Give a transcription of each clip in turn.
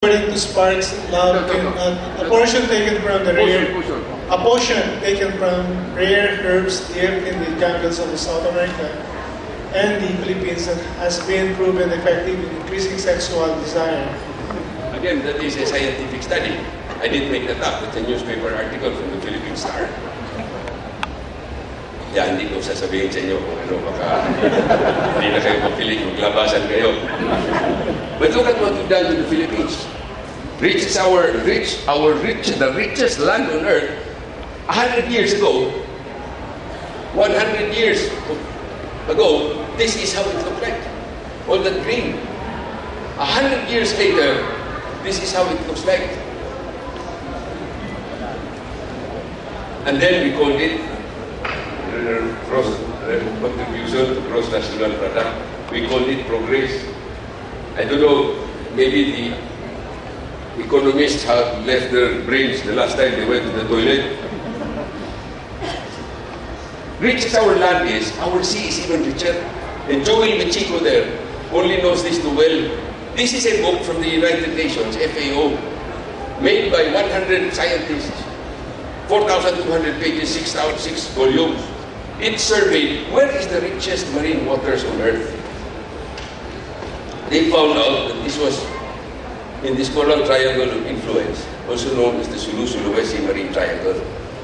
According to Sparks, a portion taken from the rare, a portion taken from rare herbs lived in the jungles of South America and the Philippines that has been proven effective in increasing sexual desire. Again, that is a scientific study. I didn't make that up. It's a newspaper article from the Philippine Star. Yeah, hindi ko sasabihin sa inyo kung ano, baka hindi na kayo mapilig, maglabasan kayo. But look at what we've done to the Philippines. The richest land on earth, 100 years ago, 100 years ago, this is how it looked like. All that green. 100 years later, this is how it looks like. And then we called it contribution to gross national product. We called it progress. I don't know, maybe the economists have left their brains the last time they went to the toilet. Rich as our land is, our sea is even richer. And Joel Michico there only knows this too well. This is a book from the United Nations, FAO, made by 100 scientists, 4,200 pages, 6 volumes. It surveyed where is the richest marine waters on earth. They found out that this was in this coral triangle of influence, also known as the Sulu-Sulawesi Marine Triangle,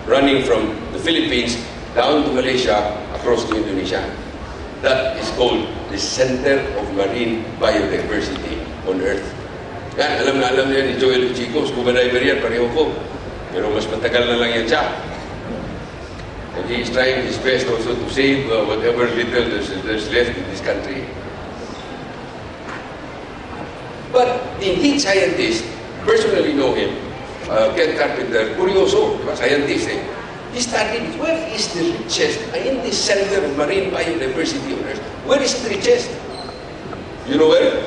running from the Philippines down to Malaysia, across to Indonesia. That is called the center of marine biodiversity on Earth. Yan, alam na yan ni Joel Chico, scuba diver yan, pareho ko. Pero mas matagal na lang yan siya. And he is trying his best also to save whatever little there's left in this country. But the indeed scientists, personally know him, Ken Carpenter, curioso, scientist eh. He studied where is the richest, in the center of marine biodiversity on Earth. Where is it richest? You know where?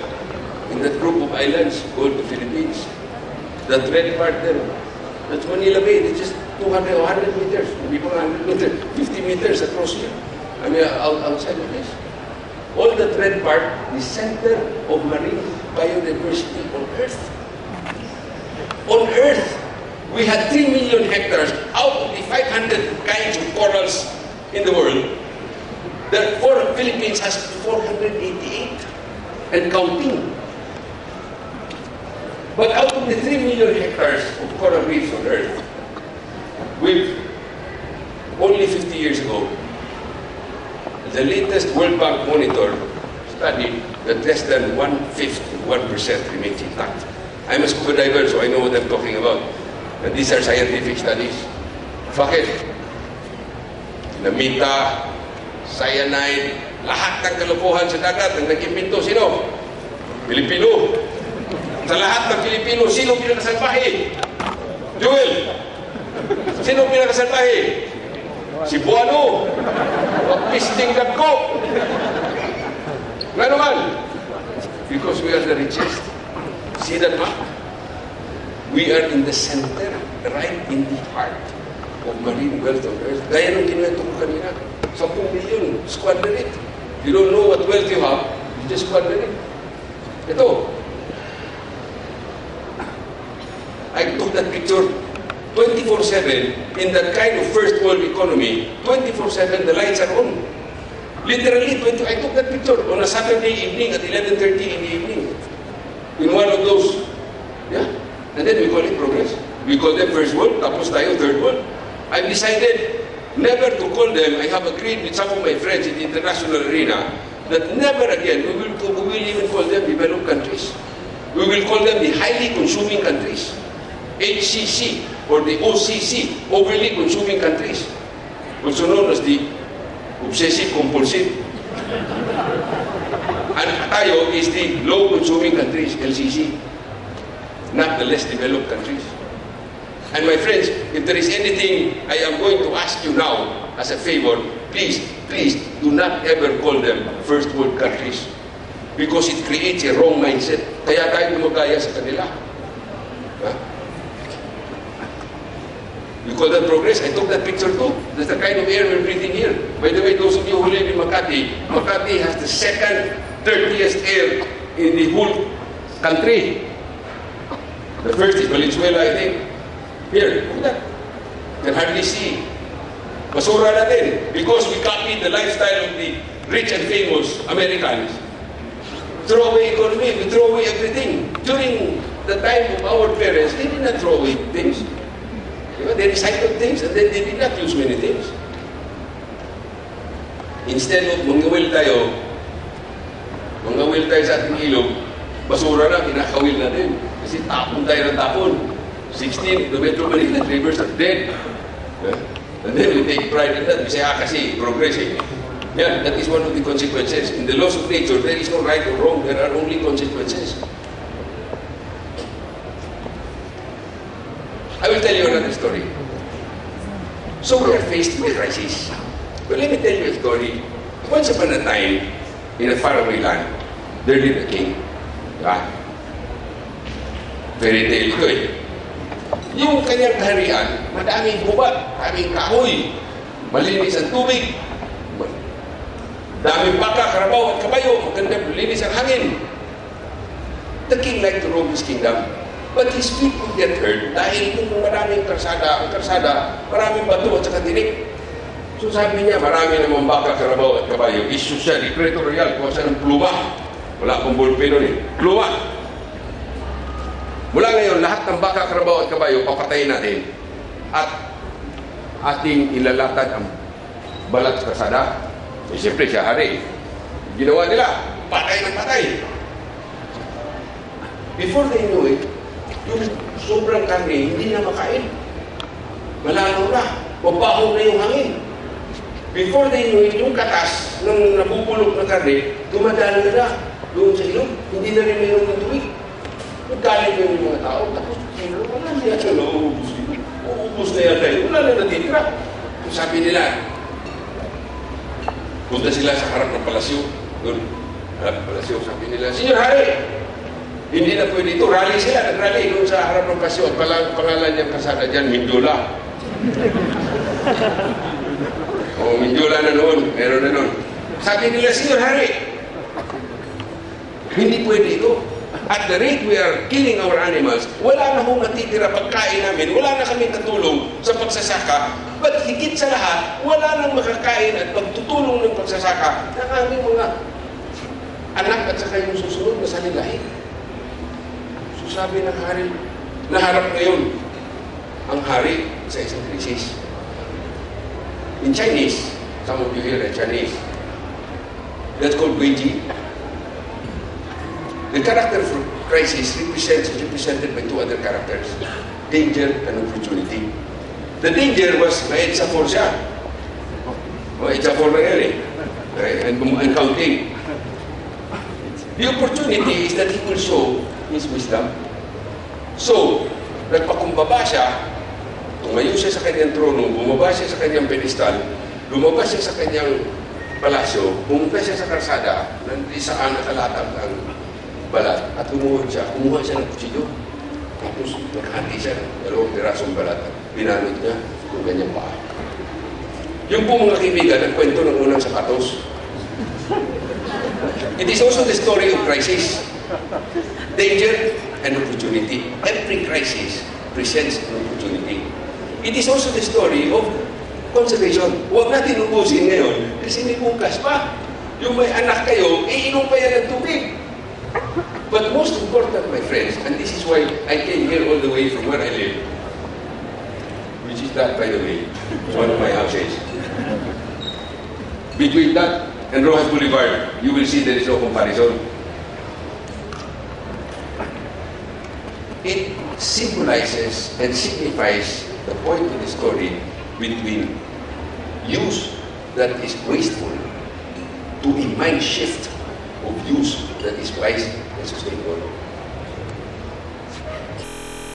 In that group of islands called the Philippines. That red part there, that's Manila Bay. It's just 200 or 100 meters, maybe 100 meters, 50 meters across here. I mean, outside of this. All that red part, the center of marine biodiversity on Earth. On Earth, we had 3 million hectares out of the 500 kinds of corals in the world. The Philippines has 488 and counting. But out of the 3 million hectares of coral reefs on Earth, we've only 50 years ago, the latest World Bank Monitor study that less than 1% remains intact. I'm a scuba diver, so I know what I'm talking about. And these are scientific studies. Bakit? Namita, cyanide, lahat ng kalokohan sa dagat ang nag-impinto. Sino? Pilipino. Sa lahat ng Pilipino, sino pinakasalbahe? Joel! Sino pinakasalbahe? Si Buano. Pisting Gagko. Nga naman. Because we are the richest. See that map? We are in the center, right in the heart of marine wealth on Earth. Gaya nung kinuwento ko kanina, 10 million, squander it. You don't know what wealth you have, you just squander it. Ito. I took that picture 24/7 in that kind of first world economy. 24/7, the lights are on. Literally, I took that picture on a Saturday evening at 11:30 in the evening. In one of those, yeah. And then we call it progress. We call them first world, tapos tayo third world. I've decided never to call them, I have agreed with some of my friends in the international arena, that never again we will even call them developed countries. We will call them the highly consuming countries. HCC or the OCC, overly consuming countries. Also known as the obsessive compulsive. And tayo is the low consuming countries, LCC. Not the less developed countries. And my friends, if there is anything I am going to ask you now as a favor, please do not ever call them first world countries. Because it creates a wrong mindset. Kaya tayo gumagaya sa kanila. Huh? You call that progress? I took that picture too. That's the kind of air we're breathing here. By the way, those of you who live in Makati, Makati has the second dirtiest air in the whole country. The first is Valenzuela, I think. Here, look at that. You can hardly see. Basura natin. Because we copied the lifestyle of the rich and famous Americans. Throw away economy, we throw away everything. During the time of our parents, they did not throw away things. They recycled things and then they did not use many things. Instead of mangawil tayo sa ating ilog, basura na, kinakawil natin. Kasi tapon tayo ng tapon. 16, the Metro Manila rivers are dead. And then we take pride in that. We say, kasi progressing. Yeah, that is one of the consequences. In the laws of nature, there is no right or wrong. There are only consequences. I will tell you another story. So we are faced with a crisis. But let me tell you a story. Once upon a time, in a faraway land, there lived a king. Diba? Fairy tale ito eh. Yung kanyang kaharian, madaming gubat, daming kahoy, malinis ang tubig, daming baka, karabaw at kabayo, magandang linis ang hangin. The king liked to roam his kingdom, but his people get hurt dahil yung maraming karsada, ang karsada, maraming bato at saka tinik. So sabi niya, marami namang baka, karabaw at kabayo. Issue siya, Decreto Royal, kuha siya ng pluma. Wala akong ballpen nun eh. Pluma. Mula ngayon, lahat ng baka, karabaw at kabayo, papatayin natin. At ating ilalatad ang balat sa kasada. Eh, siyempre siya, hari. Ginawa nila, patay ng patay. Before they knew it, yung sobrang karne, hindi na makain. Malalaw na. Mabaho na yung hangin. Before they knew it, yung katas ng nabubulok na karne, dumadaan na doon sa ilog. Hindi na rin mayroon ng tubig. Nagkalit yung mga tao, tapos wala na yata na uubos. Uubos na yata yun. Wala na natitira. Sabi nila, punta sila sa harap ng palasyo. Doon, harap ng palasyo, sabi nila, Senyor Hari, hindi na pwede ito. Rally sila, nag-rally doon sa harap ng palasyo. At pangalan niyang kasada dyan, Mindula. O, Mindula na noon. Meron na noon. Sabi nila, Senyor Hari, hindi pwede ito. At the rate we are killing our animals, wala na hong matitira pagkain namin, wala na kami katulong sa pagsasaka, but higit sa lahat, wala nang makakain at pagtutulong ng pagsasaka ng aming mga anak at saka yung susunod na salilahi. So sabi ng hari, naharap ngayon ang hari sa isang krisis. In Chinese, some of you hear Chinese, that's called Weiji. The character for crisis is represented by two other characters, danger and opportunity. The danger was ma-EDSA 4 siya. Ma-EDSA 4 na yan eh. And counting. The opportunity is that he will show his wisdom. So, nagpakumbaba siya, tumayo siya sa kanyang trono, bumaba siya sa kanyang pedestal, lumabas siya sa kanyang palasyo, pumunta siya sa karsada, saan nakalatag ang balat at kumuha siya ng kutsilyo. Tapos naghati siya ng 2 pirasong balat at binalot niya kung ganyang paa. Yung po mga kaibigan, nagkwento ng unang sapatos. It is also the story of crisis. Danger and opportunity. Every crisis presents an opportunity. It is also the story of conservation. Huwag natin ubusin ngayon kasi may bukas pa. Yung may anak kayo, iinom pa yan ng tubig. But most important, my friends, and this is why I came here all the way from where I live, which is that, by the way, it's one of my houses. Between that and Rojas Boulevard, you will see there is no comparison. It symbolizes and signifies the point of the story between use that is wasteful to a mind shift of use that is wise and sustainable.